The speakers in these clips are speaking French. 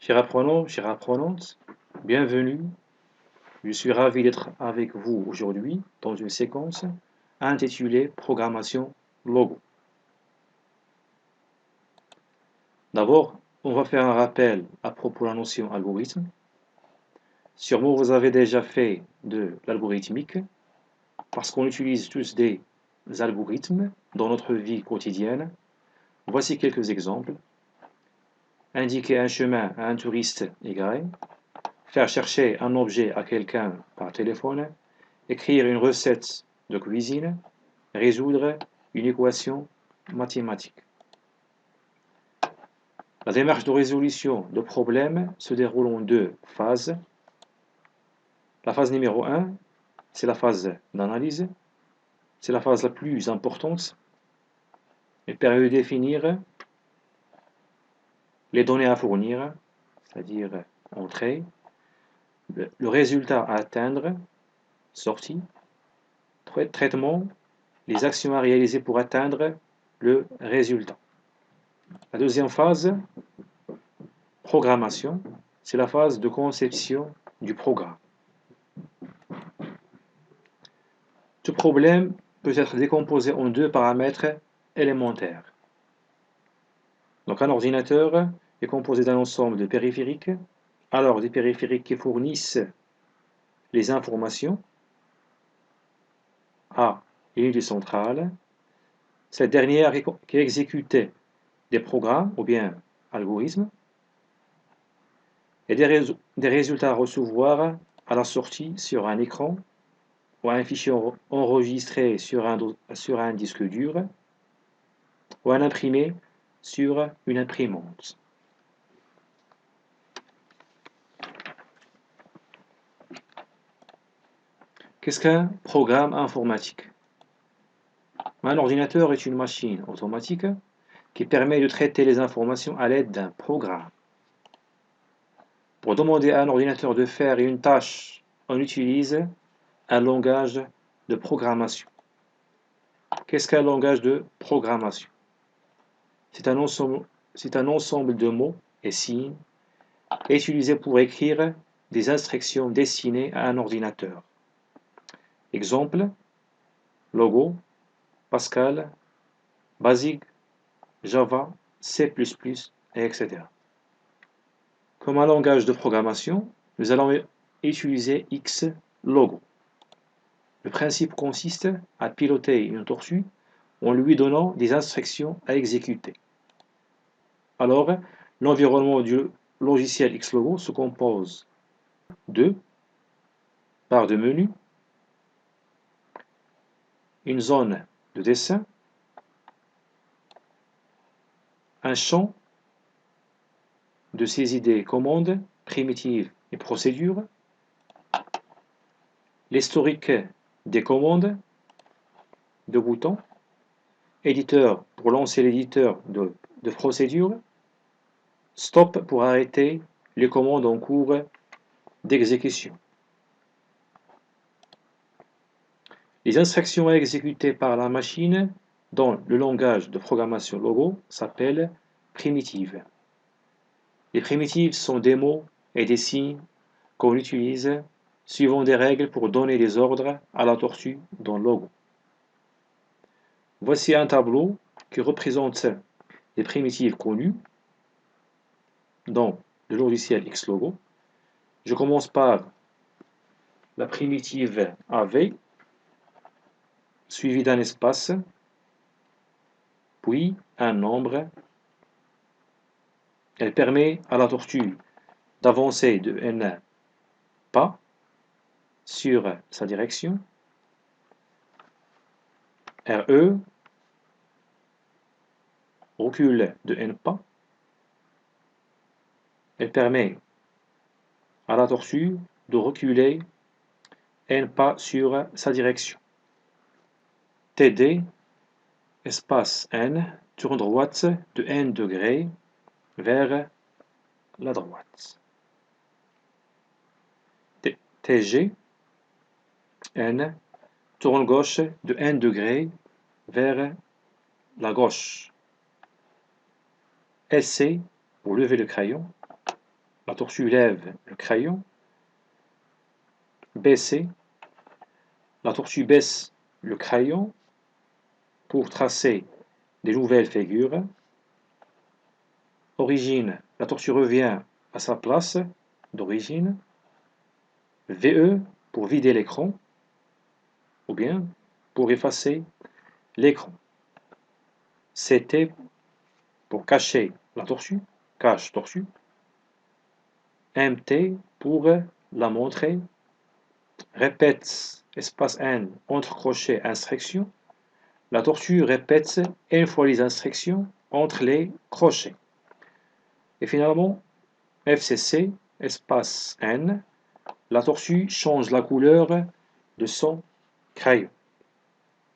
Chers apprenants, chères apprenantes, bienvenue. Je suis ravi d'être avec vous aujourd'hui dans une séquence intitulée Programmation Logo. D'abord, on va faire un rappel à propos de la notion algorithme. Sûrement, vous avez déjà fait de l'algorithmique parce qu'on utilise tous des algorithmes dans notre vie quotidienne. Voici quelques exemples. Indiquer un chemin à un touriste égaré. Faire chercher un objet à quelqu'un par téléphone, écrire une recette de cuisine, résoudre une équation mathématique. La démarche de résolution de problèmes se déroule en deux phases. La phase numéro 1, c'est la phase d'analyse. C'est la phase la plus importante. Elle permet de définir les données à fournir, c'est-à-dire entrée, le résultat à atteindre, sortie, traitement, les actions à réaliser pour atteindre le résultat. La deuxième phase, programmation, c'est la phase de conception du programme. Ce problème peut être décomposé en deux paramètres élémentaires. Donc un ordinateur est composé d'un ensemble de périphériques, alors des périphériques qui fournissent les informations à l'unité centrale. Cette dernière qui exécute des programmes ou bien algorithmes et des résultats à recevoir à la sortie sur un écran ou un fichier enregistré sur un disque dur ou un imprimé sur une imprimante. Qu'est-ce qu'un programme informatique? Un ordinateur est une machine automatique qui permet de traiter les informations à l'aide d'un programme. Pour demander à un ordinateur de faire une tâche, on utilise un langage de programmation. Qu'est-ce qu'un langage de programmation? C'est un ensemble de mots et signes utilisés pour écrire des instructions destinées à un ordinateur. Exemple, Logo, Pascal, Basic, Java, C++, etc. Comme un langage de programmation, nous allons utiliser Xlogo. Le principe consiste à piloter une tortue en lui donnant des instructions à exécuter. Alors, l'environnement du logiciel Xlogo se compose de barre de menu, une zone de dessin, un champ de saisie des commandes, primitives et procédures, l'historique des commandes, de boutons, éditeur pour lancer l'éditeur de procédure, stop pour arrêter les commandes en cours d'exécution. Les instructions à exécuter par la machine dans le langage de programmation Logo s'appellent primitives. Les primitives sont des mots et des signes qu'on utilise suivant des règles pour donner des ordres à la tortue dans Logo. Voici un tableau qui représente les primitives connues dans le logiciel Xlogo. Je commence par la primitive AV, suivie d'un espace, puis un nombre. Elle permet à la tortue d'avancer de n pas sur sa direction. RE recule de n pas. Elle permet à la tortue de reculer n pas sur sa direction. TD, espace n, tourne droite de n degrés vers la droite. TG, n, tourne gauche de n degrés vers la gauche. SC, pour lever le crayon. la tortue lève le crayon. Baisser, la tortue baisse le crayon pour tracer des nouvelles figures. Origine, la tortue revient à sa place d'origine. VE pour vider l'écran, ou bien pour effacer l'écran. CT pour cacher la tortue, cache tortue. MT pour la montrer. Répète, espace N, entre crochets, instructions. La tortue répète une fois les instructions entre les crochets. Et finalement, FCC, espace N, la tortue change la couleur de son crayon.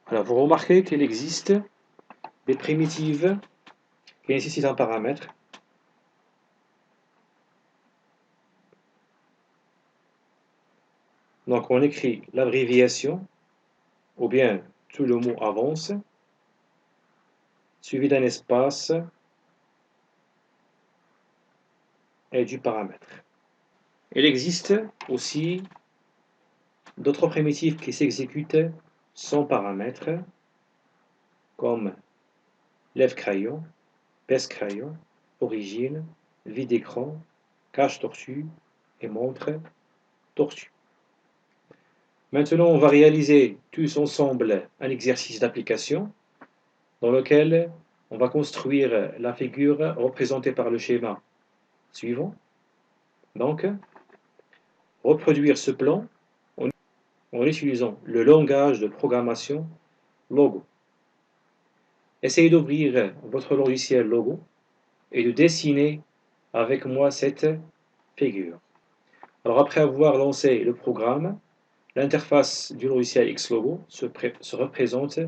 Alors, vous remarquez qu'il existe des primitives qui nécessitent un paramètre. Donc, on écrit l'abréviation, ou bien tout le mot avance, suivi d'un espace et du paramètre. Il existe aussi d'autres primitives qui s'exécutent sans paramètre, comme lève crayon, baisse crayon, origine, vide écran, cache tortue et montre tortue. Maintenant, on va réaliser tous ensemble un exercice d'application dans lequel on va construire la figure représentée par le schéma suivant. Donc, reproduire ce plan en utilisant le langage de programmation Logo. Essayez d'ouvrir votre logiciel Logo et de dessiner avec moi cette figure. Alors, après avoir lancé le programme, l'interface du logiciel Xlogo se représente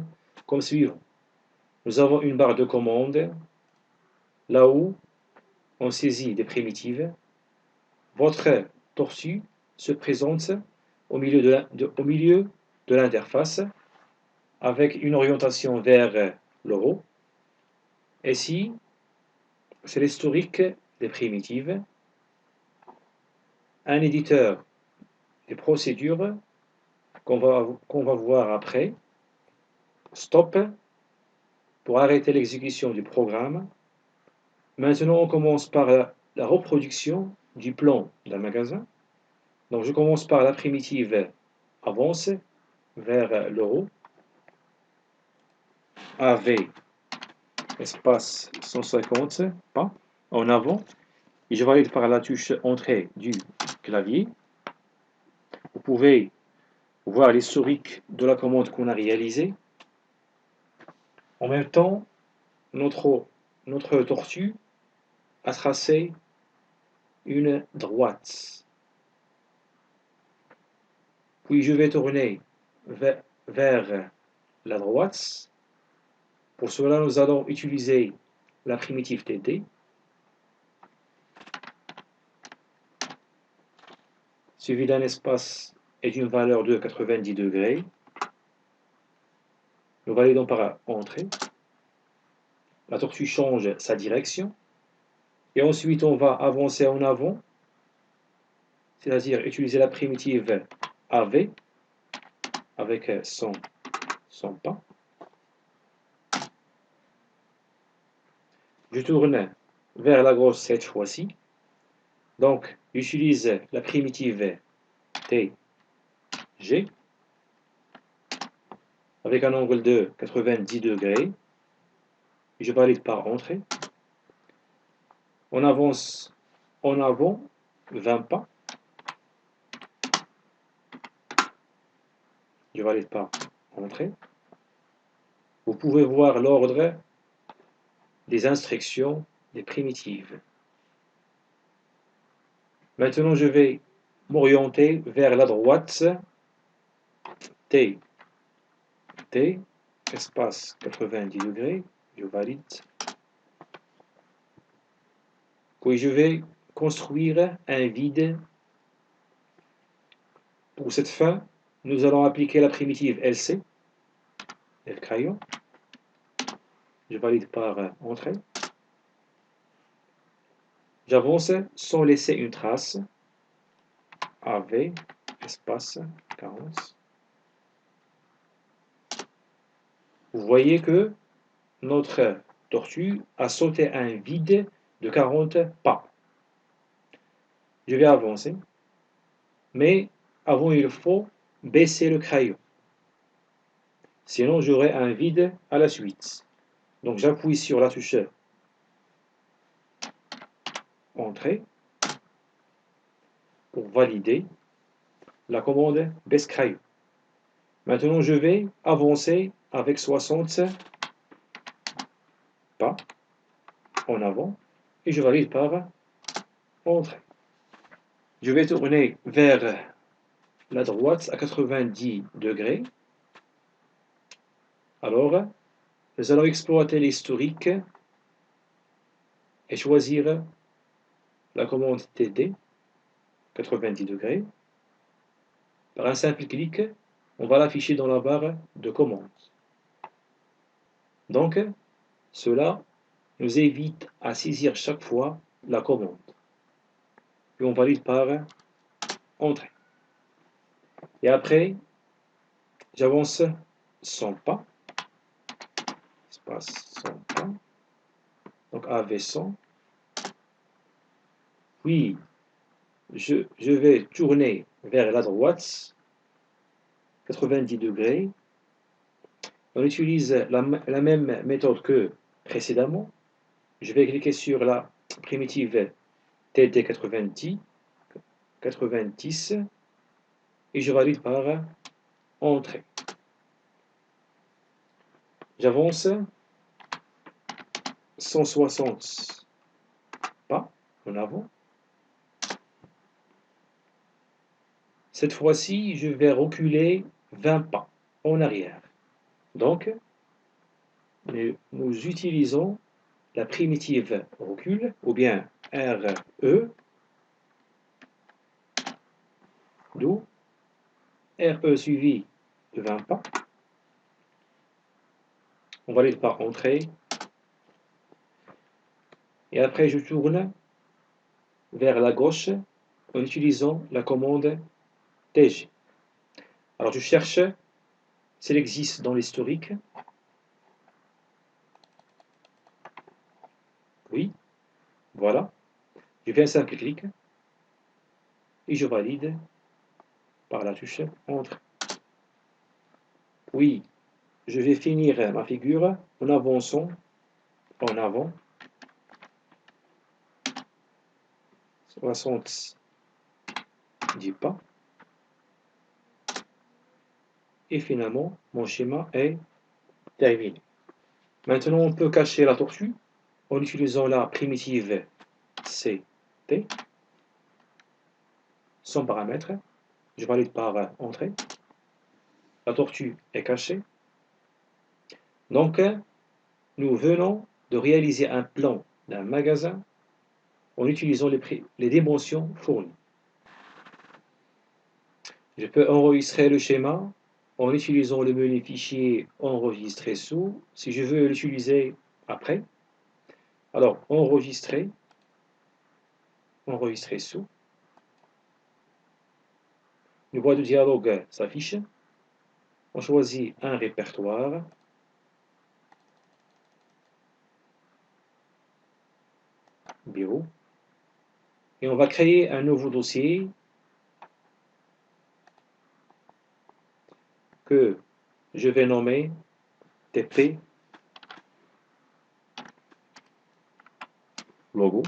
comme suivant. Nous avons une barre de commande, là où on saisit des primitives. Votre tortue se présente au milieu de l'interface avec une orientation vers le haut. Ici, c'est l'historique des primitives, un éditeur des procédures qu'on va voir après, stop pour arrêter l'exécution du programme. Maintenant, on commence par la reproduction du plan d'un magasin. Donc, je commence par la primitive avance vers le haut. AV, espace 150, pas, en avant. Et je valide par la touche entrée du clavier. Vous pouvez voir l'historique de la commande qu'on a réalisée. En même temps, notre tortue a tracé une droite. Puis je vais tourner vers la droite. Pour cela, nous allons utiliser la primitive TT. Suivi d'un espace et d'une valeur de 90 degrés. Nous validons par entrée. La tortue change sa direction. Et ensuite, on va avancer en avant, c'est-à-dire utiliser la primitive AV avec son pas. Je tourne vers la gauche cette fois-ci. Donc, j'utilise la primitive TG avec un angle de 90 degrés. Je valide par entrée. On avance en avant 20 pas. Je valide par entrée. Vous pouvez voir l'ordre des instructions des primitives. Maintenant, je vais m'orienter vers la droite. T, espace 90 degrés. Je valide. Puis je vais construire un vide. Pour cette fin, nous allons appliquer la primitive LC, le crayon. Je valide par entrée. J'avance sans laisser une trace. AV, espace, carence. Vous voyez que notre tortue a sauté un vide de 40 pas. Je vais avancer, mais avant il faut baisser le crayon. Sinon j'aurai un vide à la suite. Donc j'appuie sur la touche Entrée pour valider la commande baisse crayon. Maintenant je vais avancer avec 60 pas en avant et je valide par Entrée. Je vais tourner vers la droite à 90 degrés. Alors, nous allons exploiter l'historique et choisir la commande TD, 90 degrés. Par un simple clic, on va l'afficher dans la barre de commande. Donc, cela nous évite à saisir chaque fois la commande. Et on valide par Entrée. Et après, j'avance 100 pas. Espace 100 pas. Donc AV 100. Puis, je vais tourner vers la droite, 90 degrés. On utilise la même méthode que précédemment. Je vais cliquer sur la primitive TD90, 90 et je valide par Entrée. J'avance 160 pas en avant. Cette fois-ci, je vais reculer 20 pas en arrière. Donc, nous utilisons la primitive recul, ou bien RE, d'où RE suivi de 20 pas. On valide par Entrée. Et après, je tourne vers la gauche en utilisant la commande TG. Alors, je cherche s'il existe dans l'historique. Oui, voilà. Je fais un simple clic et je valide par la touche Entrée. Oui, je vais finir ma figure en avançant en avant 70 pas. Et finalement, mon schéma est terminé. Maintenant, on peut cacher la tortue en utilisant la primitive CT, sans paramètre. Je valide par Entrée. La tortue est cachée. Donc, nous venons de réaliser un plan d'un magasin en utilisant les dimensions fournies. Je peux enregistrer le schéma en utilisant le menu fichier enregistrer sous si je veux l'utiliser après. Alors, enregistrer sous. Le boîte de dialogue s'affiche. On choisit un répertoire. Bureau. Et on va créer un nouveau dossier que je vais nommer TP logo.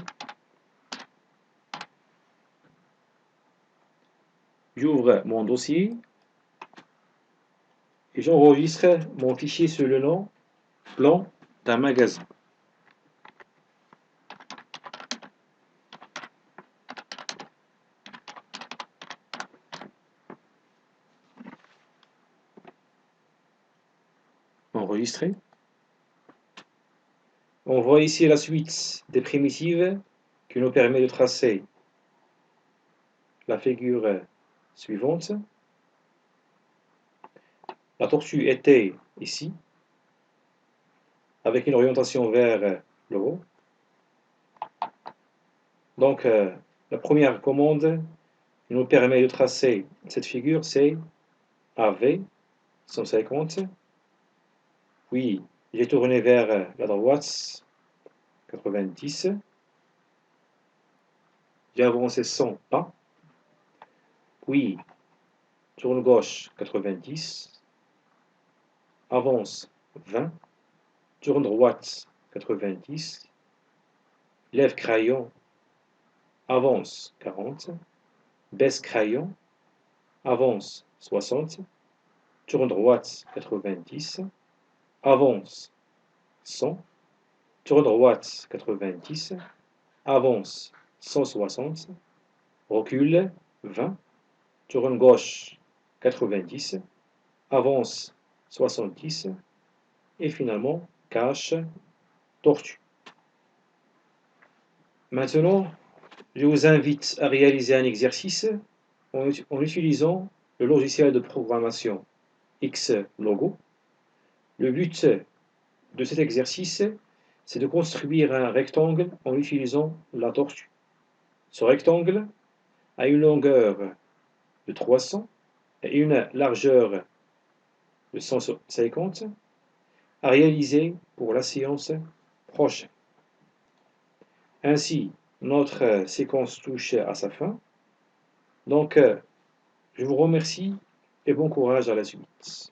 J'ouvre mon dossier et j'enregistre mon fichier sur le nom plan d'un magasin. Enregistrer. On voit ici la suite des primitives qui nous permet de tracer la figure suivante. La tortue était ici, avec une orientation vers le haut. Donc, la première commande qui nous permet de tracer cette figure, c'est AV 150. Puis, j'ai tourné vers la droite 90. J'ai avancé 100 pas. Puis, tourne gauche 90. Avance 20. Tourne droite 90. Lève crayon. Avance 40. Baisse crayon. Avance 60. Tourne droite 90. Avance 100. Tourne droite 90. Avance 160. Recule 20. Tourne gauche 90. Avance 70. Et finalement, cache, tortue. Maintenant, je vous invite à réaliser un exercice en utilisant le logiciel de programmation Xlogo. Le but de cet exercice, c'est de construire un rectangle en utilisant la tortue. Ce rectangle a une longueur de 300 et une largeur de 150 à réaliser pour la séance prochaine. Ainsi, notre séquence touche à sa fin. Donc, je vous remercie et bon courage à la suite.